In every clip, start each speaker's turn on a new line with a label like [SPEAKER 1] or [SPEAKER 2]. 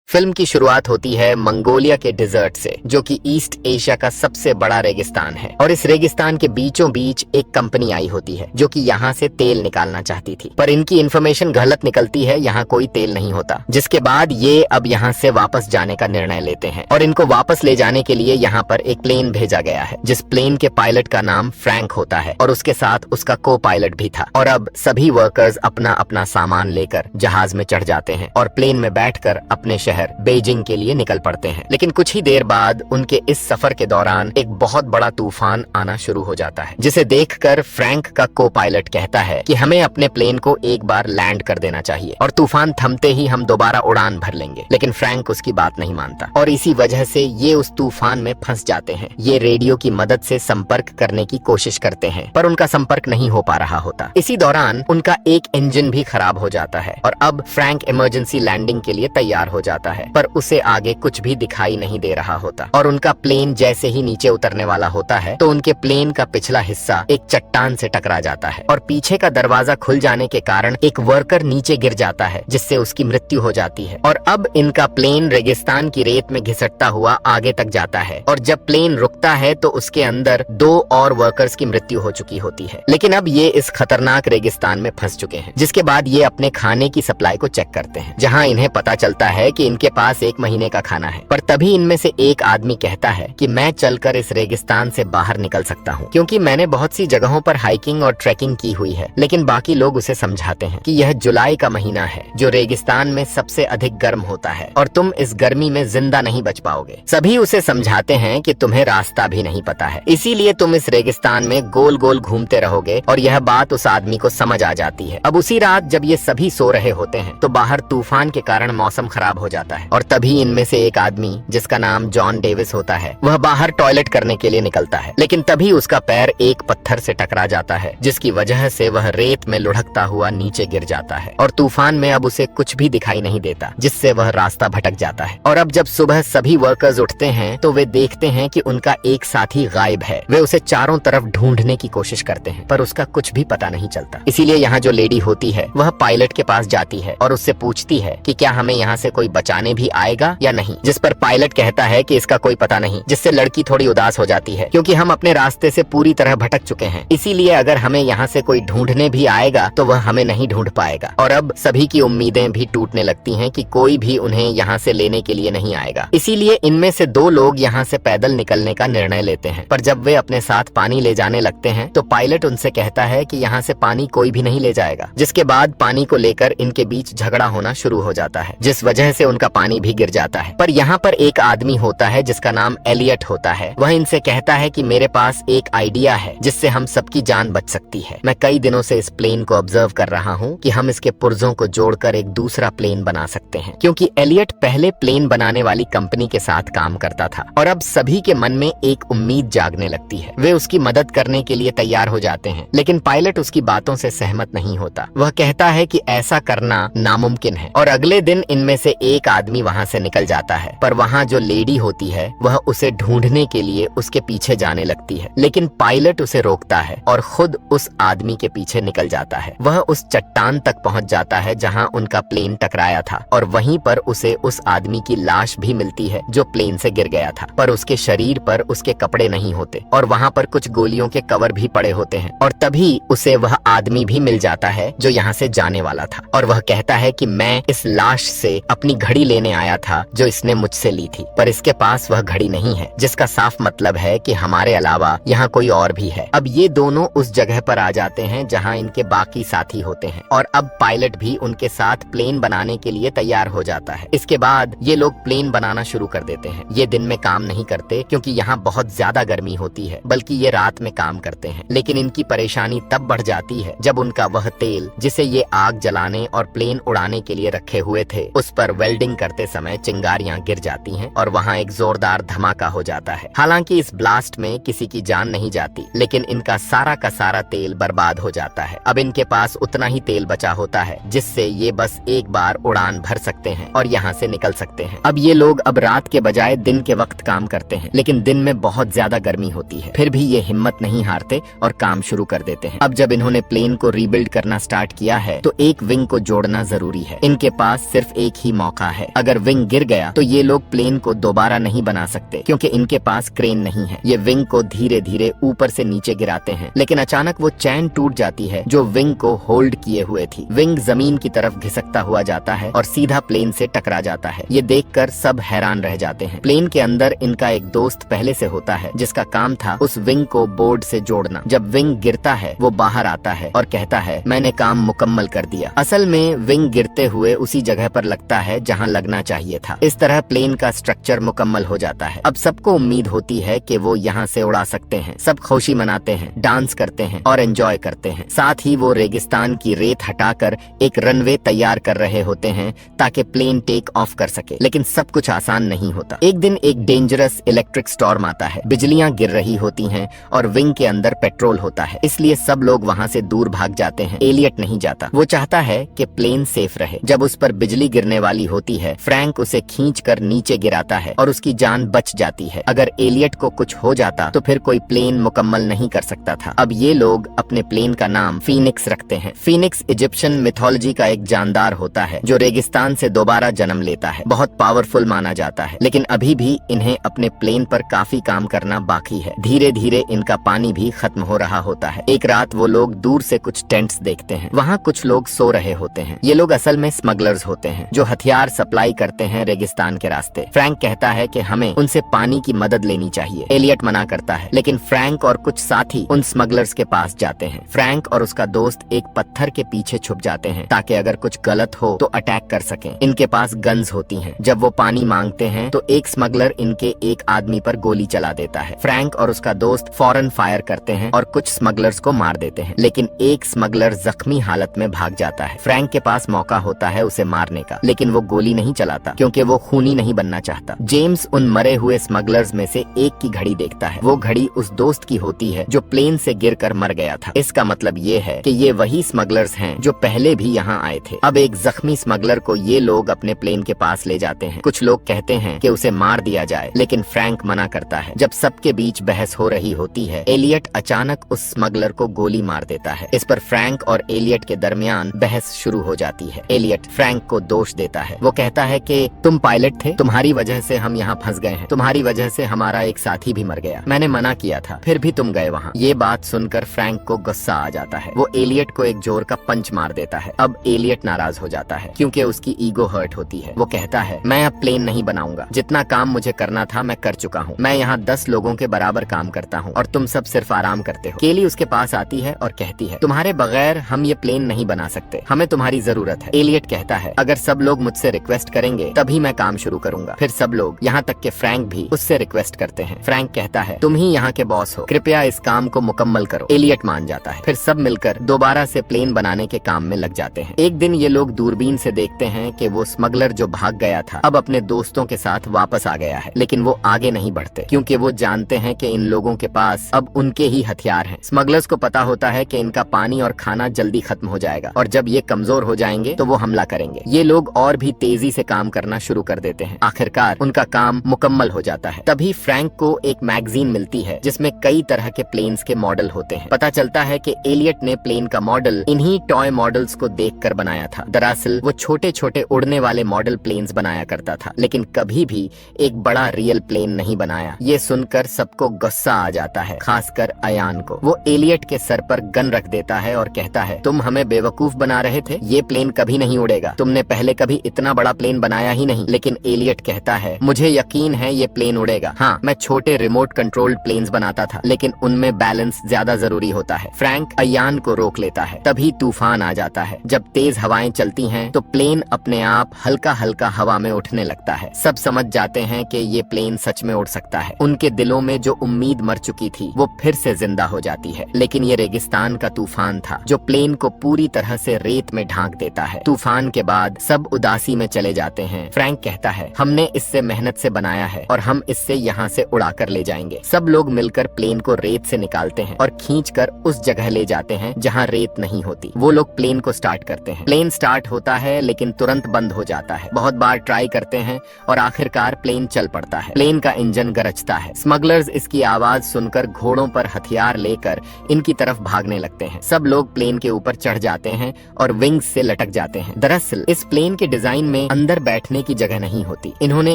[SPEAKER 1] Film की शुरुआत होती है मंगोलिया के डिजर्ट से, जो कि ईस्ट एशिया का सबसे बड़ा रेगिस्तान है। और इस रेगिस्तान के बीचों बीच एक कंपनी आई होती है जो कि यहाँ से तेल निकालना चाहती थी, पर इनकी इन्फॉर्मेशन गलत निकलती है, यहाँ कोई तेल नहीं होता। जिसके बाद ये अब यहाँ से वापस जाने का निर्णय लेते हैं और इनको वापस ले जाने के लिए यहाँ पर एक प्लेन भेजा गया है, जिस प्लेन के पायलट का नाम फ्रैंक होता है और उसके साथ उसका को पायलट भी था। और अब सभी वर्कर्स अपना अपना सामान लेकर जहाज में चढ़ जाते हैं और प्लेन में बैठकर अपने शहर बीजिंग के लिए निकल पड़ते हैं। लेकिन कुछ ही देर बाद उनके इस सफर के दौरान एक बहुत बड़ा तूफान आना शुरू हो जाता है, जिसे देखकर फ्रैंक का को पायलट कहता है कि हमें अपने प्लेन को एक बार लैंड कर देना चाहिए और तूफान थमते ही हम दोबारा उड़ान भर लेंगे। लेकिन फ्रैंक उसकी बात नहीं मानता और इसी वजह से ये उस तूफान में फंस जाते हैं। ये रेडियो की मदद से संपर्क करने की कोशिश करते हैं, पर उनका संपर्क नहीं हो पा रहा होता। इसी दौरान उनका एक इंजन भी खराब हो जाता है और अब फ्रैंक इमरजेंसी लैंडिंग के लिए तैयार हो जाता है, पर उसे आगे कुछ भी दिखाई नहीं दे रहा होता। और उनका प्लेन जैसे ही नीचे उतरने वाला होता है तो उनके प्लेन का पिछला हिस्सा एक चट्टान से टकरा जाता है और पीछे का दरवाजा खुल जाने के कारण एक वर्कर नीचे गिर जाता है, जिससे उसकी मृत्यु हो जाती है। और अब इनका प्लेन रेगिस्तान की रेत में घिसटता हुआ आगे तक जाता है और जब प्लेन रुकता है तो उसके अंदर 2 और वर्कर्स की मृत्यु हो चुकी होती है। लेकिन अब ये इस खतरनाक रेगिस्तान में फंस चुके हैं। जिसके बाद ये अपने खाने की सप्लाई को चेक करते हैं, जहाँ इन्हें पता चलता है कि इनके पास 1 महीने का खाना है। पर तभी इनमें से एक आदमी कहता है कि मैं चलकर इस रेगिस्तान से बाहर निकल सकता हूँ, क्योंकि मैंने बहुत सी जगहों पर हाइकिंग और ट्रैकिंग की हुई है। लेकिन बाकी लोग उसे समझाते हैं कि यह जुलाई का महीना है, जो रेगिस्तान में सबसे अधिक गर्म होता है और तुम इस गर्मी में जिंदा नहीं बच पाओगे। सभी उसे समझाते हैं कि तुम्हें रास्ता भी नहीं पता है, इसीलिए तुम इस रेगिस्तान में गोल गोल घूमते रहोगे। और यह बात उस आदमी को समझ आ जाती है। अब उसी रात जब ये सभी सो रहे होते हैं तो बाहर तूफान के कारण मौसम खराब हो जाता है और तभी इनमें से एक आदमी, जिसका नाम जॉन डेविस होता है, वह बाहर टॉयलेट करने के लिए निकलता है। लेकिन तभी उसका पैर एक पत्थर से टकरा जाता है, जिसकी वजह से वह रेत में लुढ़कता हुआ नीचे गिर जाता है और तूफान में अब उसे कुछ भी दिखाई नहीं देता, जिससे वह रास्ता भटक जाता है। और अब जब सुबह सभी वर्कर्स उठते हैं तो वे देखते हैं कि उनका एक साथी गायब है। वे उसे चारों तरफ ढूंढने की कोशिश करते हैं, पर उसका कुछ भी पता नहीं चलता। इसीलिए यहाँ जो लेडी होती है वह पायलट के पास जाती है और उससे पूछती है कि क्या हमें यहाँ से कोई बचाने भी आएगा या नहीं। जिस पर पायलट कहता है कि इसका कोई पता नहीं, जिससे लड़की थोड़ी उदास हो जाती है, क्योंकि हम अपने रास्ते से पूरी तरह भटक चुके हैं। इसीलिए अगर हमें यहाँ से कोई ढूंढने भी आएगा तो वह हमें नहीं ढूंढ पाएगा। और अब सभी की उम्मीदें भी टूटने लगती हैं कि कोई भी उन्हें यहाँ से लेने के लिए नहीं आएगा। इसीलिए इनमें से 2 लोग यहाँ से पैदल निकलने का निर्णय लेते हैं। पर जब वे अपने साथ पानी ले जाने लगते हैं तो पायलट उनसे कहता है कि यहाँ से पानी कोई भी नहीं ले जाएगा। जिसके बाद पानी को लेकर इनके बीच झगड़ा होना शुरू हो जाता है, जिस वजह से उनका पानी भी गिर जाता है। पर यहाँ पर एक आदमी होता है जिसका नाम एलियट होता है। वह इनसे कहता है कि मेरे पास एक आइडिया है जिससे हम सबकी जान बच सकती है। मैं कई दिनों से इस प्लेन को ऑब्जर्व कर रहा हूँ कि हम इसके पुर्जों को जोड़कर एक दूसरा प्लेन बना सकते हैं, क्योंकि एलियट पहले प्लेन बनाने वाली कंपनी के साथ काम करता था। और अब सभी के मन में एक उम्मीद जागने लगती है। वे उसकी मदद करने के लिए तैयार हो जाते हैं, लेकिन पायलट उसकी बातों से सहमत नहीं होता। वह कहता है कि ऐसा करना नामुमकिन है। और अगले दिन इनमें से एक आदमी वहाँ से निकल जाता है, पर वहाँ जो लेडी होती है वह उसे ढूंढने के लिए उसके पीछे जाने लगती है। लेकिन पायलट उसे रोकता है और खुद उस आदमी के पीछे निकल जाता है। वह उस चट्टान तक पहुँच जाता है जहाँ उनका प्लेन टकराया था और वहीं पर उसे उस आदमी की लाश भी मिलती है जो प्लेन से गिर गया था, पर उसके शरीर पर उसके कपड़े नहीं होते और वहाँ पर कुछ गोलियों के कवर भी पड़े होते हैं। और तभी उसे वह आदमी भी मिल जाता है जो यहाँ से जाने वाला था और वह कहता है कि मैं इस लाश से अपनी घड़ी लेने आया था जो इसने मुझसे ली थी, पर इसके पास वह घड़ी नहीं है, जिसका साफ मतलब है कि हमारे अलावा यहाँ कोई और भी है। अब ये दोनों उस जगह पर आ जाते हैं जहाँ इनके बाकी साथी होते हैं और अब पायलट भी उनके साथ प्लेन बनाने के लिए तैयार हो जाता है। इसके बाद ये लोग प्लेन बनाना शुरू कर देते हैं। ये दिन में काम नहीं करते क्योंकि यहाँ बहुत ज्यादा गर्मी होती है, बल्कि ये रात में काम करते हैं। लेकिन इनकी परेशानी तब बढ़ जाती है जब उनका वह तेल जिसे ये आग जलाने और प्लेन उड़ाने के लिए रखे हुए थे, उस पर वेल्डिंग करते समय चिंगारियां गिर जाती हैं और वहाँ एक जोरदार धमाका हो जाता है। हालांकि इस ब्लास्ट में किसी की जान नहीं जाती, लेकिन इनका सारा का सारा तेल बर्बाद हो जाता है। अब इनके पास उतना ही तेल बचा होता है जिससे ये बस एक बार उड़ान भर सकते हैं और यहाँ से निकल सकते हैं। अब ये लोग अब रात के बजाय दिन के वक्त काम करते हैं, लेकिन दिन में बहुत ज्यादा गर्मी होती है। फिर भी ये हिम्मत नहीं हारते और काम शुरू कर देते हैं। अब जब इन्होंने प्लेन को रीबिल्ड करना स्टार्ट किया है तो एक विंग को जोड़ना जरूरी है। इनके पास सिर्फ एक ही मौका है अगर विंग गिर गया तो ये लोग प्लेन को दोबारा नहीं बना सकते क्योंकि इनके पास क्रेन नहीं है। ये विंग को धीरे धीरे ऊपर से नीचे गिराते हैं, लेकिन अचानक वो चैन टूट जाती है जो विंग को होल्ड किए हुए थी। विंग जमीन की तरफ घिसकता हुआ जाता है और सीधा प्लेन से टकरा जाता है। ये देखकर सब हैरान रह जाते हैं। प्लेन के अंदर इनका एक दोस्त पहले से होता है जिसका काम था उस विंग को बोर्ड से जोड़ना। जब विंग गिरता है वो बाहर आता है और कहता है मैंने काम मुकम्मल कर दिया। असल में विंग गिरते हुए उसी जगह पर लगता है जहां लगना चाहिए था। इस तरह प्लेन का स्ट्रक्चर मुकम्मल हो जाता है। अब सबको उम्मीद होती है कि वो यहाँ से उड़ा सकते हैं। सब खुशी मनाते हैं, डांस करते हैं और एंजॉय करते हैं। साथ ही वो रेगिस्तान की रेत हटाकर एक रनवे तैयार कर रहे होते हैं ताकि प्लेन टेक ऑफ कर सके। लेकिन सब कुछ आसान नहीं होता। एक दिन एक डेंजरस इलेक्ट्रिक स्टॉर्म आता है। बिजलियां गिर रही होती हैं और विंग के अंदर पेट्रोल होता है, इसलिए सब लोग वहाँ से दूर भाग जाते हैं। एलियट नहीं जाता। वो चाहता है कि प्लेन सेफ रहे। जब उस पर बिजली गिरने वाली होती है, फ्रैंक उसे खींचकर नीचे गिराता है और उसकी जान बच जाती है। अगर एलियट को कुछ हो जाता तो फिर कोई प्लेन मुकम्मल नहीं कर सकता था। अब ये लोग अपने प्लेन का नाम फीनिक्स रखते हैं। फीनिक्स इजिप्शियन मिथोलॉजी का एक जानदार होता है जो रेगिस्तान से दोबारा जन्म लेता है। बहुत पावरफुल माना जाता है, लेकिन अभी भी इन्हें अपने प्लेन पर काफी काम करना बाकी है। धीरे धीरे इनका पानी भी खत्म हो रहा होता है। एक रात वो लोग दूर से कुछ टेंट्स देखते हैं। वहाँ कुछ लोग सो रहे होते हैं। ये लोग असल में स्मगलर्स होते हैं जो हथियार सप्लाई करते हैं रेगिस्तान के रास्ते। फ्रैंक कहता है कि हमें उनसे पानी की मदद लेनी चाहिए। एलियट मना करता है, लेकिन फ्रैंक और कुछ साथी उन स्मगलर्स के पास जाते हैं। फ्रैंक और उसका दोस्त एक पत्थर के पीछे छुप जाते हैं ताकि अगर कुछ गलत हो तो अटैक कर सकें। इनके पास गन्स होती हैं। जब वो पानी मांगते हैं तो एक स्मगलर इनके एक आदमी पर गोली चला देता है। फ्रैंक और उसका दोस्त फौरन फायर करते हैं और कुछ स्मगलर्स को मार देते हैं, लेकिन एक स्मगलर जख्मी हालत में भाग जाता है। फ्रैंक के पास मौका होता है उसे मारने का, लेकिन वो गोली नहीं चलाता क्योंकि वो खूनी नहीं बनना चाहता। जेम्स उन मरे हुए स्मगलर्स में से एक की घड़ी देखता है। वो घड़ी उस दोस्त की होती है जो प्लेन से गिरकर मर गया था। इसका मतलब ये है कि ये वही स्मगलर्स हैं जो पहले भी यहाँ आए थे। अब एक जख्मी स्मगलर को ये लोग अपने प्लेन के पास ले जाते हैं। कुछ लोग कहते हैं कि उसे मार दिया जाए, लेकिन फ्रैंक मना करता है। जब सबके बीच बहस हो रही होती है, एलियट अचानक उस स्मगलर को गोली मार देता है। इस पर फ्रैंक और एलियट के दरमियान बहस शुरू हो जाती है। एलियट फ्रैंक को दोष देता है। वो कहता है कि तुम पायलट थे, तुम्हारी वजह से हम यहाँ फंस गए हैं, तुम्हारी वजह से हमारा एक साथी भी मर गया, मैंने मना किया था, फिर भी तुम गए वहाँ। ये बात सुनकर फ्रैंक को गुस्सा आ जाता है। वो एलियट को एक जोर का पंच मार देता है। अब एलियट नाराज हो जाता है क्योंकि उसकी ईगो हर्ट होती है। वो कहता है मैं अब प्लेन नहीं बनाऊंगा, जितना काम मुझे करना था मैं कर चुका हूँ। मैं यहाँ 10 लोगों के बराबर काम करता हूँ और तुम सब सिर्फ आराम करते हो। केली उसके पास आती है और कहती है तुम्हारे बगैर हम ये प्लेन नहीं बना सकते, हमें तुम्हारी जरूरत है। एलियट कहता है अगर सब लोग मुझसे रिक्वेस्ट करेंगे तभी मैं काम शुरू करूंगा। फिर सब लोग, यहाँ तक के फ्रैंक भी, उससे रिक्वेस्ट करते हैं। फ्रैंक कहता है तुम ही यहाँ के बॉस हो, कृपया इस काम को मुकम्मल करो। एलियट मान जाता है। फिर सब मिलकर दोबारा से प्लेन बनाने के काम में लग जाते हैं। एक दिन ये लोग दूरबीन से देखते हैं कि वो स्मगलर जो भाग गया था अब अपने दोस्तों के साथ वापस आ गया है, लेकिन वो आगे नहीं बढ़ते क्योंकि वो जानते हैं कि इन लोगों के पास अब उनके ही हथियार हैं। स्मगलर्स को पता होता है कि इनका पानी और खाना जल्दी खत्म हो जाएगा और जब ये कमजोर हो जाएंगे तो वो हमला करेंगे। ये लोग और भी तेजी से काम करना शुरू कर देते हैं। आखिरकार उनका काम मुकम्मल हो जाता है। तभी फ्रैंक को एक मैगजीन मिलती है जिसमें कई तरह के प्लेन्स के मॉडल होते हैं। पता चलता है कि एलियट ने प्लेन का मॉडल इन्हीं टॉय मॉडल्स को देखकर बनाया था। दरअसल वो छोटे छोटे उड़ने वाले मॉडल प्लेन्स बनाया करता था, लेकिन कभी भी एक बड़ा रियल प्लेन नहीं बनाया। ये सुनकर सबको गुस्सा आ जाता है, खासकर अयान को। वो एलियट के सर पर गन रख देता है और कहता है तुम हमें बेवकूफ बना रहे थे, ये प्लेन कभी नहीं उड़ेगा, तुमने पहले कभी इतना बड़ा प्लेन बनाया ही नहीं। लेकिन एलियट कहता है मुझे यकीन है ये प्लेन उड़ेगा। हाँ, मैं छोटे रिमोट कंट्रोल्ड प्लेन्स बनाता था, लेकिन उनमें बैलेंस ज्यादा जरूरी होता है। फ्रैंक अयान को रोक लेता है। तभी तूफान आ जाता है। जब तेज हवाएं चलती हैं तो प्लेन अपने आप हल्का हल्का हवा में उठने लगता है। सब समझ जाते हैं कि ये प्लेन सच में उड़ सकता है। उनके दिलों में जो उम्मीद मर चुकी थी वो फिर से जिंदा हो जाती है। लेकिन ये रेगिस्तान का तूफान था जो प्लेन को पूरी तरह से रेत में ढांक देता है। तूफान के बाद सब उदासी में चले जाते हैं। फ्रैंक कहता है हमने इससे मेहनत से बनाया है और हम इससे यहाँ से उड़ा कर ले जाएंगे। सब लोग मिलकर प्लेन को रेत से निकालते हैं और खींचकर उस जगह ले जाते हैं जहाँ रेत नहीं होती। वो लोग प्लेन को स्टार्ट करते हैं। प्लेन स्टार्ट होता है लेकिन तुरंत बंद हो जाता है। बहुत बार ट्राई करते हैं और आखिरकार प्लेन चल पड़ता है। प्लेन का इंजन गरजता है। स्मगलर्स इसकी आवाज सुनकर घोड़ों पर हथियार लेकर इनकी तरफ भागने लगते हैं। सब लोग प्लेन के ऊपर चढ़ जाते हैं और विंग्स से लटक जाते हैं। दरअसल इस प्लेन के डिजाइन में में अंदर बैठने की जगह नहीं होती। इन्होंने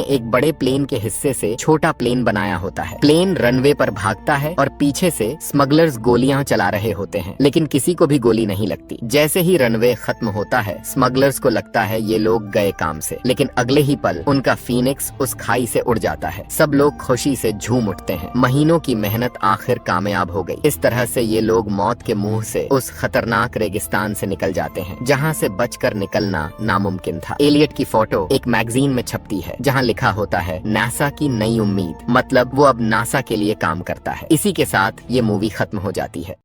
[SPEAKER 1] एक बड़े प्लेन के हिस्से से छोटा प्लेन बनाया होता है। प्लेन रनवे पर भागता है और पीछे से स्मगलर्स गोलियां चला रहे होते हैं, लेकिन किसी को भी गोली नहीं लगती। जैसे ही रनवे खत्म होता है, स्मगलर्स को लगता है ये लोग गए काम से, लेकिन अगले ही पल उनका फीनिक्स उस खाई से उड़ जाता है। सब लोग खुशी से झूम उठते हैं। महीनों की मेहनत आखिर कामयाब हो गई। इस तरह से ये लोग मौत के मुंह से उस खतरनाक रेगिस्तान से निकल जाते हैं, जहाँ से बचकर निकलना नामुमकिन था। एलियट की फोटो एक मैगजीन में छपती है, जहाँ लिखा होता है नासा की नई उम्मीद, मतलब वो अब नासा के लिए काम करता है। इसी के साथ ये मूवी खत्म हो जाती है।